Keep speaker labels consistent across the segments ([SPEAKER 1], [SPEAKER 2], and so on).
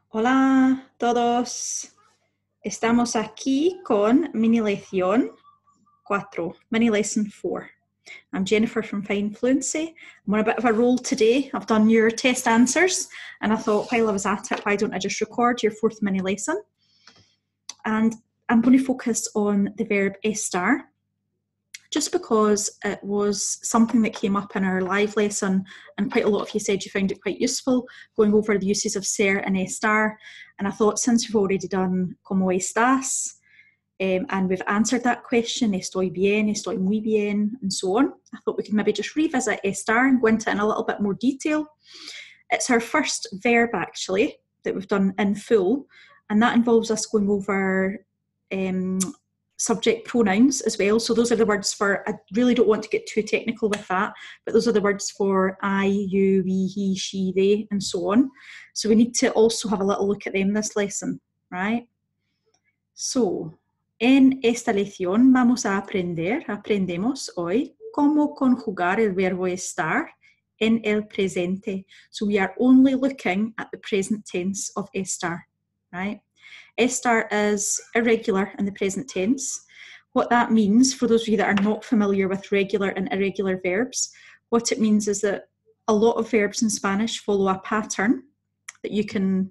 [SPEAKER 1] Hola todos, estamos aquí con mini lección 4, mini lesson 4. I'm Jennifer from Fine Fluency. I'm on a bit of a roll today. I've done your test answers and I thought while I was at it, why don't I just record your 4th mini lesson? And I'm going to focus on the verb estar, just because it was something that came up in our live lesson and quite a lot of you said you found it quite useful, going over the uses of ser and estar. And I thought since we've already done Cómo estás, and we've answered that question, estoy bien, estoy muy bien, and so on, I thought we could maybe just revisit estar and go into it in a little bit more detail. It's our first verb actually that we've done in full, and that involves us going over subject pronouns as well. So those are the words for, I really don't want to get too technical with that, but those are the words for I, you, we, he, she, they, and so on. So we need to also have a little look at them this lesson, right? So, en esta lección vamos a aprendemos hoy cómo conjugar el verbo estar en el presente. So we are only looking at the present tense of estar, right? Estar is irregular in the present tense. What that means, for those of you that are not familiar with regular and irregular verbs, what it means is that a lot of verbs in Spanish follow a pattern that you can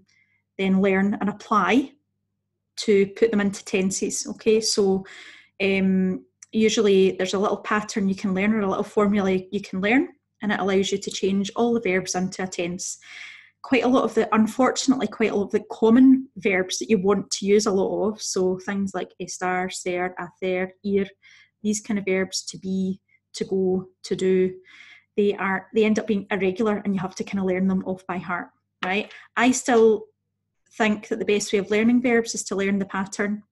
[SPEAKER 1] then learn and apply to put them into tenses, okay? So usually there's a little pattern you can learn or a little formula you can learn, and it allows you to change all the verbs into a tense. Unfortunately, quite a lot of the common verbs that you want to use a lot of, so things like estar, ser, hacer, ir, these kind of verbs, to be, to go, to do, they end up being irregular and you have to kind of learn them off by heart, right? I still think that the best way of learning verbs is to learn the pattern,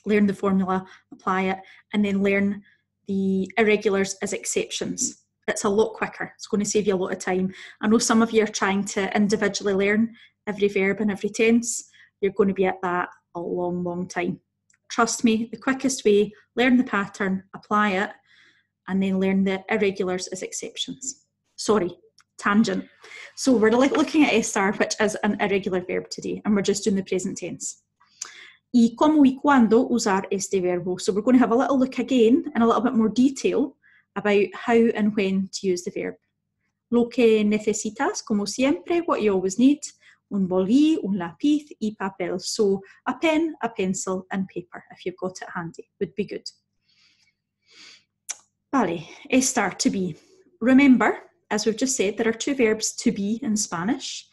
[SPEAKER 1] learn the formula, apply it, and then learn the irregulars as exceptions. It's a lot quicker. It's going to save you a lot of time. I know some of you are trying to individually learn every verb and every tense. You're going to be at that a long, long time. Trust me, the quickest way, learn the pattern, apply it, and then learn the irregulars as exceptions. Sorry, tangent. So we're looking at estar, which is an irregular verb today, and we're just doing the present tense. Y cómo y cuándo usar este verbo. So we're going to have a little look again in a little bit more detail about how and when to use the verb. Lo que necesitas, como siempre, what you always need, un bolí, un lápiz y papel. So a pen, a pencil, and paper, if you've got it handy, would be good. Vale, estar, to be. Remember, as we've just said, there are two verbs to be in Spanish.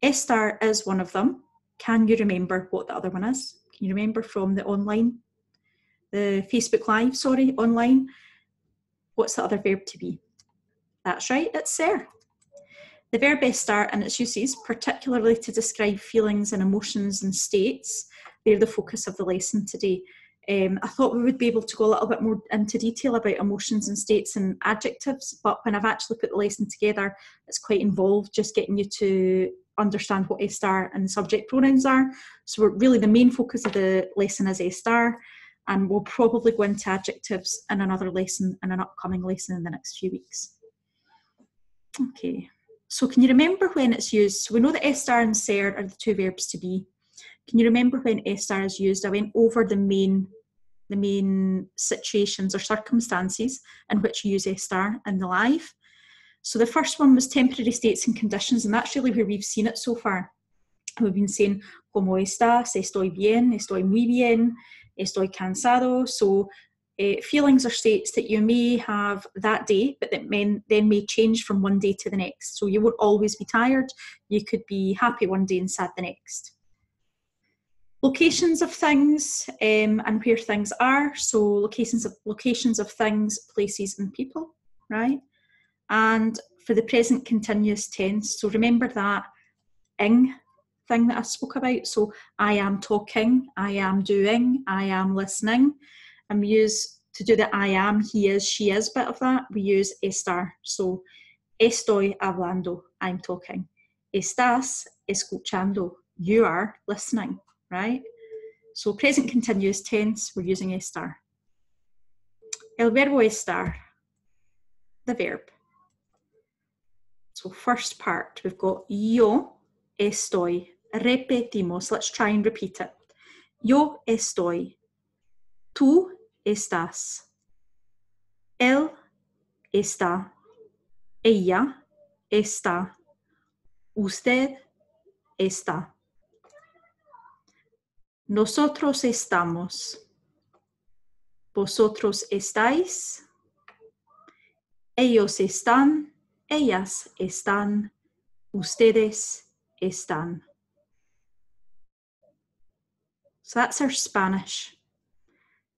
[SPEAKER 1] Estar is one of them. Can you remember what the other one is? Can you remember from the Facebook Live, online? What's the other verb to be? That's right, it's ser. The verb estar and its uses, particularly to describe feelings and emotions and states, they're the focus of the lesson today. I thought we would be able to go a little bit more into detail about emotions and states and adjectives, but when I've actually put the lesson together, it's quite involved just getting you to understand what estar and subject pronouns are. So really the main focus of the lesson is estar, and we'll probably go into adjectives in another lesson, in an upcoming lesson in the next few weeks. Okay, so can you remember when it's used? So we know that estar and ser are the two verbs to be. Can you remember when estar is used? I went over the main situations or circumstances in which you use estar in the live. So the first one was temporary states and conditions, and that's really where we've seen it so far. We've been saying, ¿cómo estás? Estoy bien, estoy muy bien, estoy cansado. So feelings or states that you may have that day, but that then may change from one day to the next. So you won't always be tired. You could be happy one day and sad the next. Locations of things and where things are. So locations of things, places, and people, right? And for the present continuous tense, so remember that ing thing that I spoke about. So I am talking, I am doing, I am listening. And we use, to do the I am, he is, she is bit of that, we use estar. So estoy hablando, I'm talking. Estás escuchando, you are listening, right? So present continuous tense, we're using estar. El verbo estar, the verb. So first part, we've got yo estoy repetimos. Let's try and repeat it. Yo estoy. Tú estás. Él está. Ella está. Usted está. Nosotros estamos. Vosotros estáis. Ellos están. Ellas están. Ustedes están. So that's our Spanish.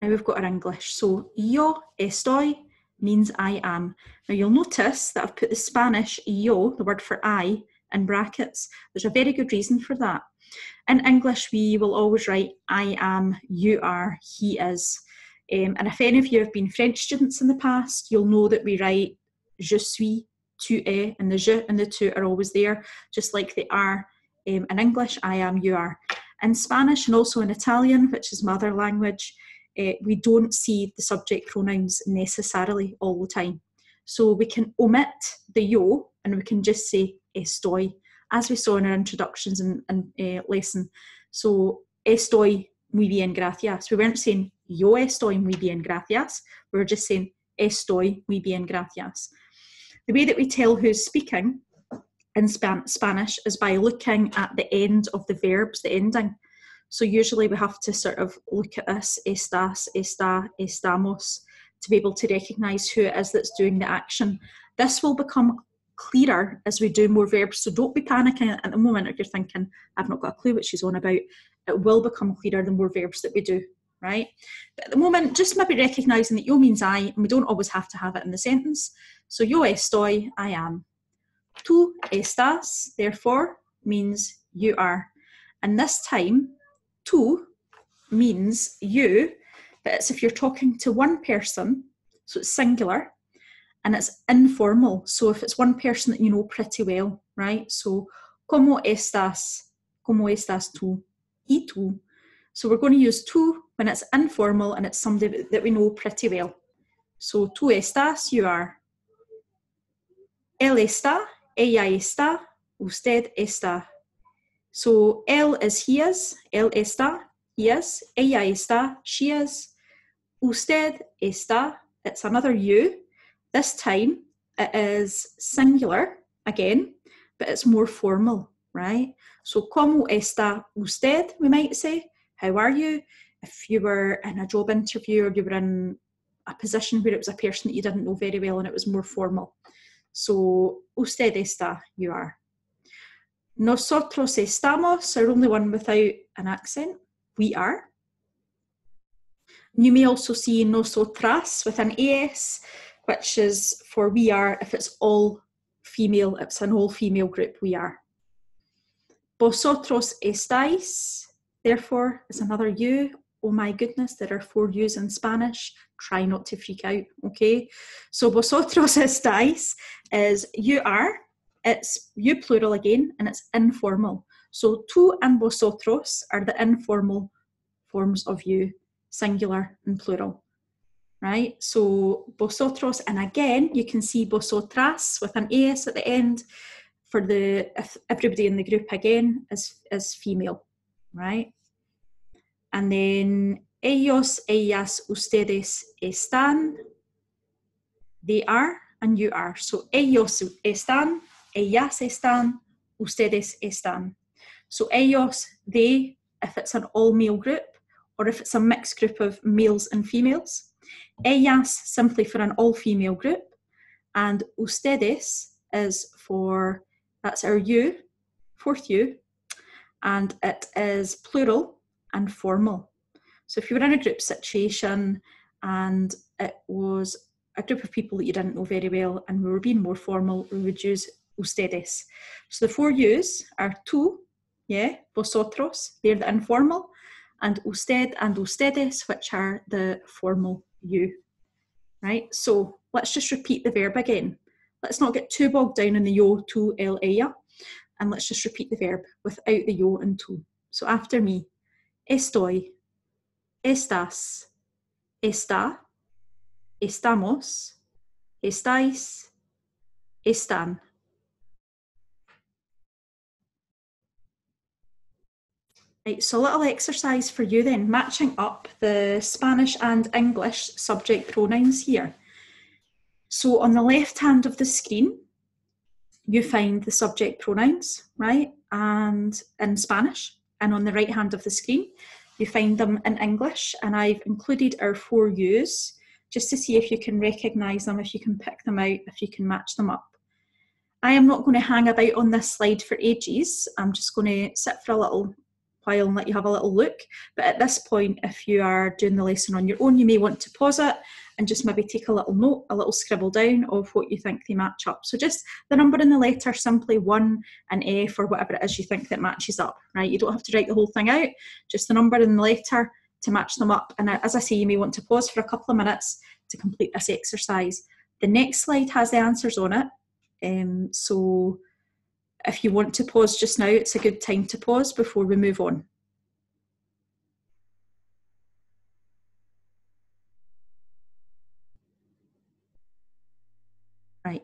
[SPEAKER 1] Now we've got our English. So yo estoy means I am. Now you'll notice that I've put the Spanish yo, the word for I, in brackets. There's a very good reason for that. In English, we will always write I am, you are, he is. And if any of you have been French students in the past, you'll know that we write je suis, tu es, and the je and the tu are always there, just like they are in English, I am, you are. In Spanish and also in Italian, which is my other language, we don't see the subject pronouns necessarily all the time. So we can omit the yo and we can just say estoy, as we saw in our introductions and lesson. So estoy muy bien, gracias. We weren't saying yo estoy muy bien, gracias. We were just saying estoy muy bien, gracias. The way that we tell who's speaking in Spanish is by looking at the end of the verbs, the ending. So usually we have to sort of look at this, estás, está, estamos, to be able to recognise who it is that's doing the action. This will become clearer as we do more verbs, so don't be panicking at the moment if you're thinking, I've not got a clue what she's on about. It will become clearer the more verbs that we do, right? But at the moment, just maybe recognising that yo means I, and we don't always have to have it in the sentence. So yo estoy, I am. Tú estás, therefore, means you are. And this time, tú means you, but it's if you're talking to one person, so it's singular, and it's informal. So if it's one person that you know pretty well, right? So, ¿cómo estás? ¿Cómo estás tú? Y tú. So we're going to use tú when it's informal and it's somebody that we know pretty well. So, tú estás, you are. Él está, ella está, usted está. So, él is, he is, él está, he is, ella está, she is, usted está, it's another you. This time it is singular again, but it's more formal, right? So, ¿cómo está usted? We might say, how are you? If you were in a job interview or you were in a position where it was a person that you didn't know very well and it was more formal. So, usted está, you are. Nosotros estamos are only one without an accent. We are. You may also see nosotras with an es, which is for we are if it's all female, it's an all-female group, we are. Vosotros estáis, therefore, is another you. Oh my goodness, there are 4 U's in Spanish. Try not to freak out, okay? So vosotros estáis is you are, it's you plural again, and it's informal. So tú and vosotros are the informal forms of you, singular and plural, right? So vosotros, and again, you can see vosotras with an es at the end for the everybody in the group again is female, right? And then ellos, ellas, ustedes están, they are, and you are. So ellos están, ellas están, ustedes están. So ellos, they, if it's an all-male group, or if it's a mixed group of males and females. Ellas, simply for an all-female group. And ustedes is for, that's our you, 4th you, and it is plural and formal. So if you were in a group situation and it was a group of people that you didn't know very well and we were being more formal, we would use ustedes. So the 4 yous are tú, yeah, vosotros, they're the informal, and usted and ustedes, which are the formal you, right? So let's just repeat the verb again. Let's not get too bogged down in the yo, tú, el, ella, and let's just repeat the verb without the yo and tú. So after me, estoy, estás, está, estamos, estáis, están. Right, so a little exercise for you then, matching up the Spanish and English subject pronouns here. So on the left hand of the screen, you find the subject pronouns, right? And in Spanish. And on the right hand of the screen, you find them in English. And I've included our 4 U's just to see if you can recognise them, if you can pick them out, if you can match them up. I am not going to hang about on this slide for ages. I'm just going to sit for a little while and let you have a little look. But at this point, if you are doing the lesson on your own, you may want to pause it and just maybe take a little note, a little scribble down of what you think they match up. So just the number in the letter, simply 1, an F, or whatever it is you think that matches up, right? You don't have to write the whole thing out, just the number in the letter to match them up. And as I say, you may want to pause for a couple of minutes to complete this exercise. The next slide has the answers on it. So if you want to pause just now, it's a good time to pause before we move on. Right.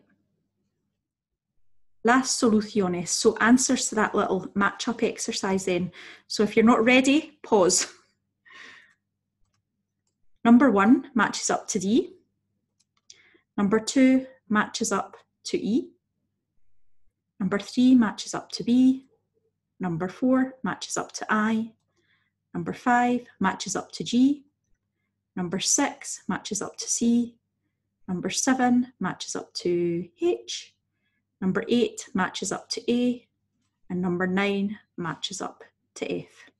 [SPEAKER 1] Las soluciones. So answers to that little match-up exercise then. So if you're not ready, pause. Number 1 matches up to D. Number 2 matches up to E. Number 3 matches up to B. Number 4 matches up to I. Number 5 matches up to G. Number 6 matches up to C. Number 7 matches up to H. Number 8 matches up to A. And number 9 matches up to F.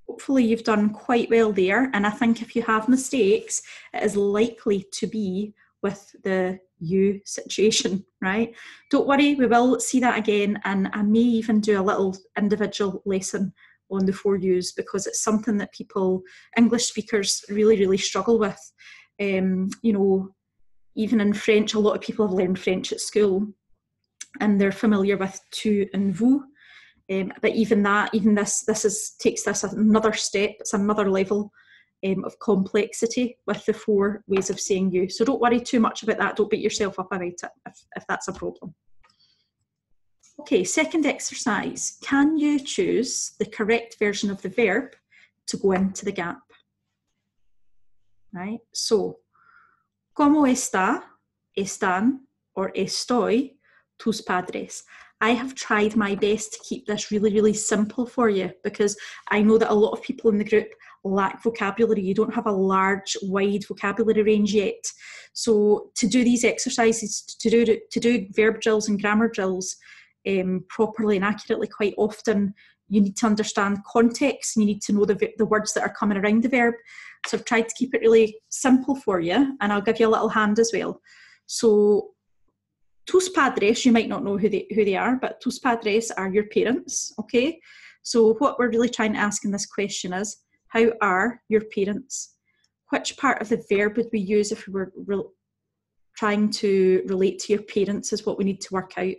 [SPEAKER 1] Hopefully you've done quite well there. And I think if you have mistakes, it is likely to be with the you situation, right? Don't worry, we will see that again, and I may even do a little individual lesson on the 4 U's because it's something that people, English speakers, really struggle with. You know, even in French, a lot of people have learned French at school and they're familiar with tu and vous. But even that, takes this another step, it's another level of complexity with the 4 ways of saying you. So don't worry too much about that. Don't beat yourself up about it if that's a problem. Okay, second exercise. Can you choose the correct version of the verb to go into the gap? Right, so, ¿Cómo está, están, or estoy tus padres? I have tried my best to keep this really simple for you because I know that a lot of people in the group lack vocabulary. You don't have a large, wide vocabulary range yet. So to do these exercises, to do verb drills and grammar drills properly and accurately, quite often you need to understand context and you need to know the words that are coming around the verb. So I've tried to keep it really simple for you, and I'll give you a little hand as well. So tus padres, you might not know who they are, but tus padres are your parents, okay? So what we're really trying to ask in this question is, how are your parents? Which part of the verb would we use if we were trying to relate to your parents is what we need to work out.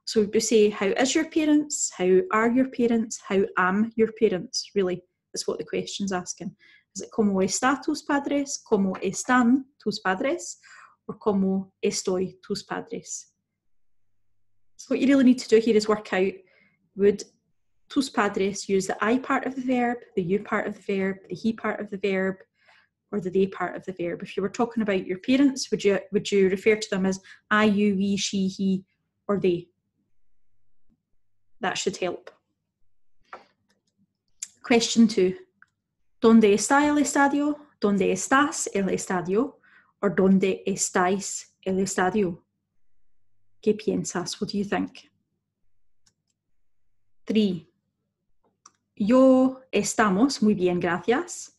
[SPEAKER 1] So we say, how is your parents? How are your parents? How am your parents? Really, is what the question's asking. Is it ¿Cómo está tus padres? ¿Cómo están tus padres? Or ¿Cómo estoy tus padres? So what you really need to do here is work out, would tus padres use the I part of the verb, the you part of the verb, the he part of the verb, or the they part of the verb? If you were talking about your parents, would you refer to them as I, you, we, she, he, or they? That should help. Question 2. ¿Dónde está el estadio? ¿Dónde estás el estadio? Or ¿dónde estáis el estadio? ¿Qué piensas? What do you think? 3. Yo estamos muy bien, gracias.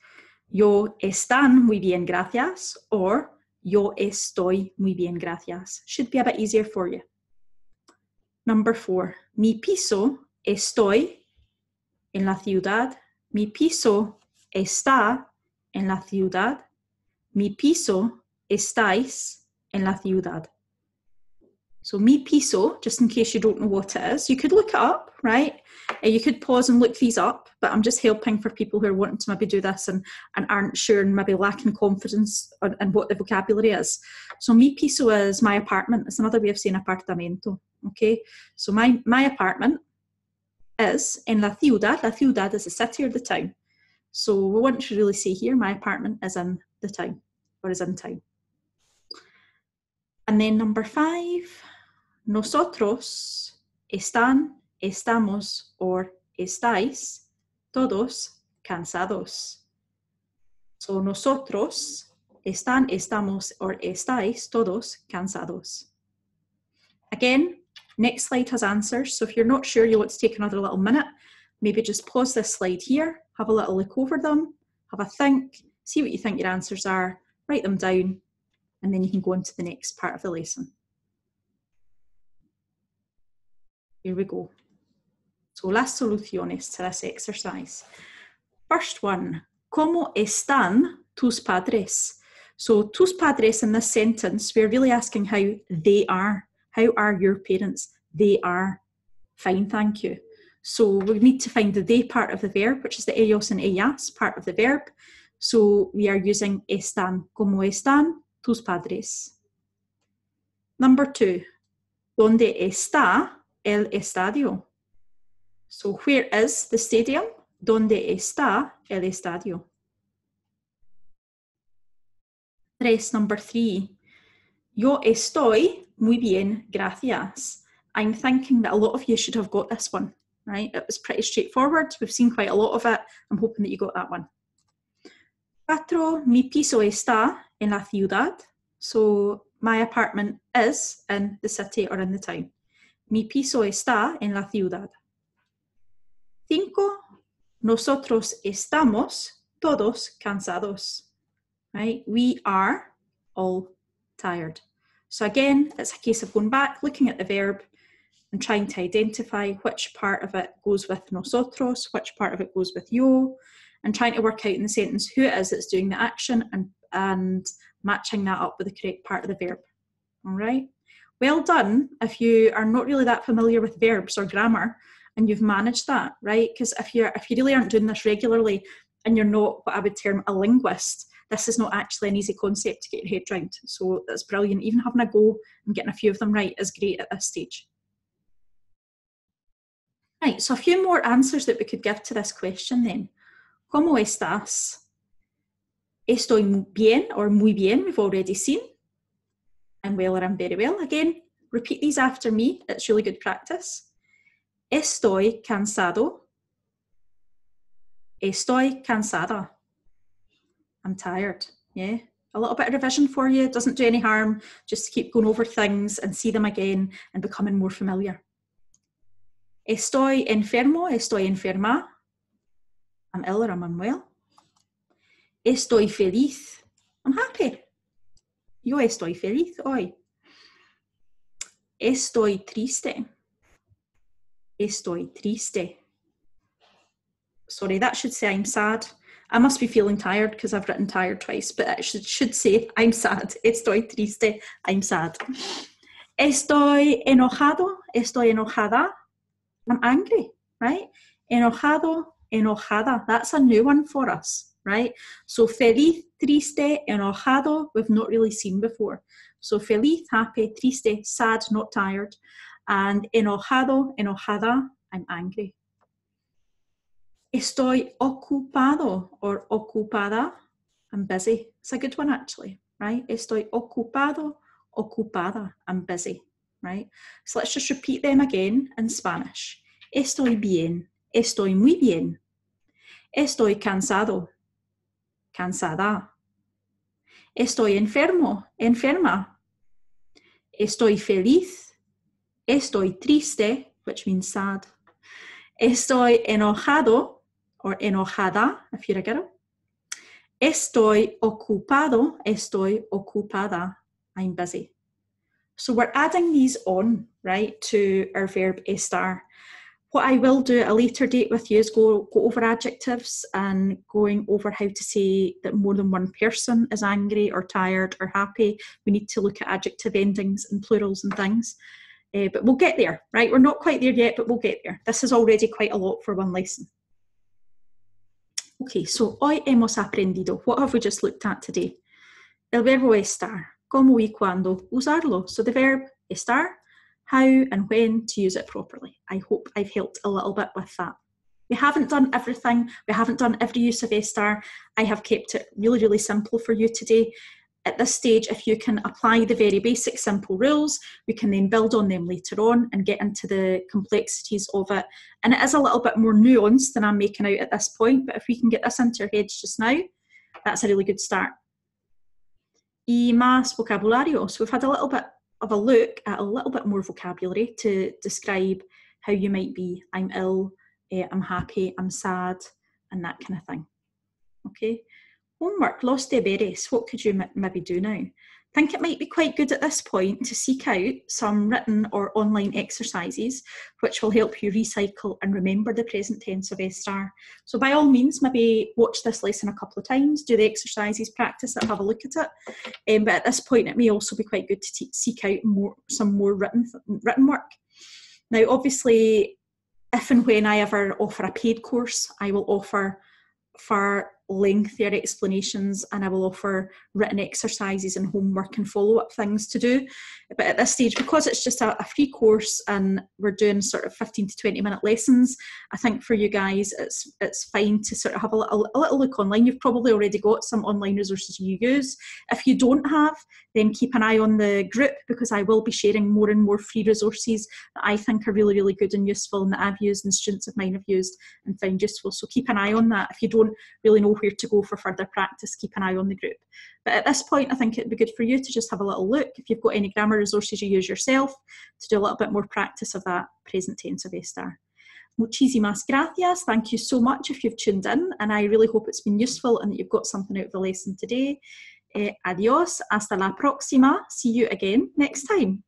[SPEAKER 1] Yo están muy bien, gracias. Or yo estoy muy bien, gracias. Should be a bit easier for you. Number 4. Mi piso estoy en la ciudad. Mi piso está en la ciudad. Mi piso estáis en la ciudad. So mi piso, just in case you don't know what it is, you could look it up, right? You could pause and look these up, but I'm just helping for people who are wanting to maybe do this and aren't sure and maybe lacking confidence in what the vocabulary is. So mi piso is my apartment. It's another way of saying apartamento, okay? So my apartment, is en la ciudad. La ciudad is the city or the town. So we want to really say here, my apartment is in the town, or is in town. And then number 5, nosotros, están, estamos, or estáis, todos cansados. So nosotros, están, estamos, or estáis, todos cansados. Again, next slide has answers. So if you're not sure, you want to take another little minute, maybe just pause this slide here, have a little look over them, have a think, see what you think your answers are, write them down, and then you can go into the next part of the lesson. Here we go. So las soluciones to this exercise. First one, ¿Cómo están tus padres? So tus padres in this sentence, we're really asking how they are. How are your parents? They are fine, thank you. So we need to find the they part of the verb, which is the ellos and ellas part of the verb. So we are using están. ¿Cómo están tus padres? Number 2, ¿dónde está el estadio? So where is the stadium? ¿Dónde está el estadio? Number 3, yo estoy muy bien, gracias. I'm thinking that a lot of you should have got this one, right? It was pretty straightforward. We've seen quite a lot of it. I'm hoping that you got that one. 4, mi piso está en la ciudad. So my apartment is in the city or in the town. Mi piso está en la ciudad. 5, nosotros estamos todos cansados. Right? We are all tired. So again, it's a case of going back, looking at the verb and trying to identify which part of it goes with nosotros, which part of it goes with yo, and trying to work out in the sentence who it is that's doing the action and matching that up with the correct part of the verb. All right? Well done if you are not really that familiar with verbs or grammar and you've managed that, right? Because if you really aren't doing this regularly and you're not what I would term a linguist, this is not actually an easy concept to get your head around. So that's brilliant. Even having a go and getting a few of them right is great at this stage. Right, so a few more answers that we could give to this question then. ¿Cómo estás? Estoy bien or muy bien, we've already seen. I'm well or I'm very well. Again, repeat these after me. It's really good practice. Estoy cansado. Estoy cansada. I'm tired. Yeah, a little bit of revision for you. It doesn't do any harm. Just keep going over things and see them again and becoming more familiar. Estoy enfermo. Estoy enferma. I'm ill or I'm unwell. Estoy feliz. I'm happy. Yo estoy feliz hoy. Estoy triste. Estoy triste. Sorry, that should say I'm sad. I must be feeling tired because I've written tired twice, but it should say I'm sad. Estoy triste. I'm sad. Estoy enojado. Estoy enojada. I'm angry, right? Enojado, enojada. That's a new one for us, right? So feliz, triste, enojado, we've not really seen before. So feliz, happy, triste, sad, not tired. And enojado, enojada, I'm angry. Estoy ocupado or ocupada. I'm busy. It's a good one actually, right? Estoy ocupado, ocupada. I'm busy, right? So let's just repeat them again in Spanish. Estoy bien. Estoy muy bien. Estoy cansado. Cansada. Estoy enfermo. Enferma. Estoy feliz. Estoy triste, which means sad. Estoy enojado or enojada, if you're a girl. Estoy ocupado. Estoy ocupada. I'm busy. So we're adding these on, right, to our verb estar. What I will do at a later date with you is go over adjectives and going over how to say that more than one person is angry or tired or happy. We need to look at adjective endings and plurals and things. But we'll get there, right? We're not quite there yet, but we'll get there. This is already quite a lot for one lesson. Okay, so hoy hemos aprendido. What have we just looked at today? El verbo estar. ¿Cómo y cuándo usarlo? So the verb estar, how and when to use it properly. I hope I've helped a little bit with that. We haven't done everything. We haven't done every use of ESTAR. I have kept it really, really simple for you today. At this stage, if you can apply the very basic simple rules, we can then build on them later on and get into the complexities of it. And it is a little bit more nuanced than I'm making out at this point, but if we can get this into our heads just now, that's a really good start. Y más vocabulario. So we've had a little bit of a look at a little bit more vocabulary to describe how you might be. I'm ill, I'm happy, I'm sad, and that kind of thing. Okay. Homework, los deberes. What could you maybe do now? I think it might be quite good at this point to seek out some written or online exercises which will help you recycle and remember the present tense of ESTAR. So by all means, maybe watch this lesson a couple of times, do the exercises, practice it, have a look at it. But at this point, it may also be quite good to seek out some more written work. Now, obviously, if and when I ever offer a paid course, I will offer far lengthier explanations, and I will offer written exercises and homework and follow-up things to do. But at this stage, because it's just a free course and we're doing sort of 15 to 20 minute lessons, I think for you guys it's fine to sort of have a little look online. You've probably already got some online resources you use. If you don't have, then keep an eye on the group, because I will be sharing more and more free resources that I think are really, really good and useful, and that I've used and students of mine have used and found useful. So keep an eye on that. If you don't really know where to go for further practice, keep an eye on the group. But at this point, I think it'd be good for you to just have a little look. If you've got any grammar resources you use yourself, to do a little bit more practice of that present tense of ESTAR. Muchísimas gracias. Thank you so much if you've tuned in, and I really hope it's been useful and that you've got something out of the lesson today. Adiós, hasta la próxima. See you again next time.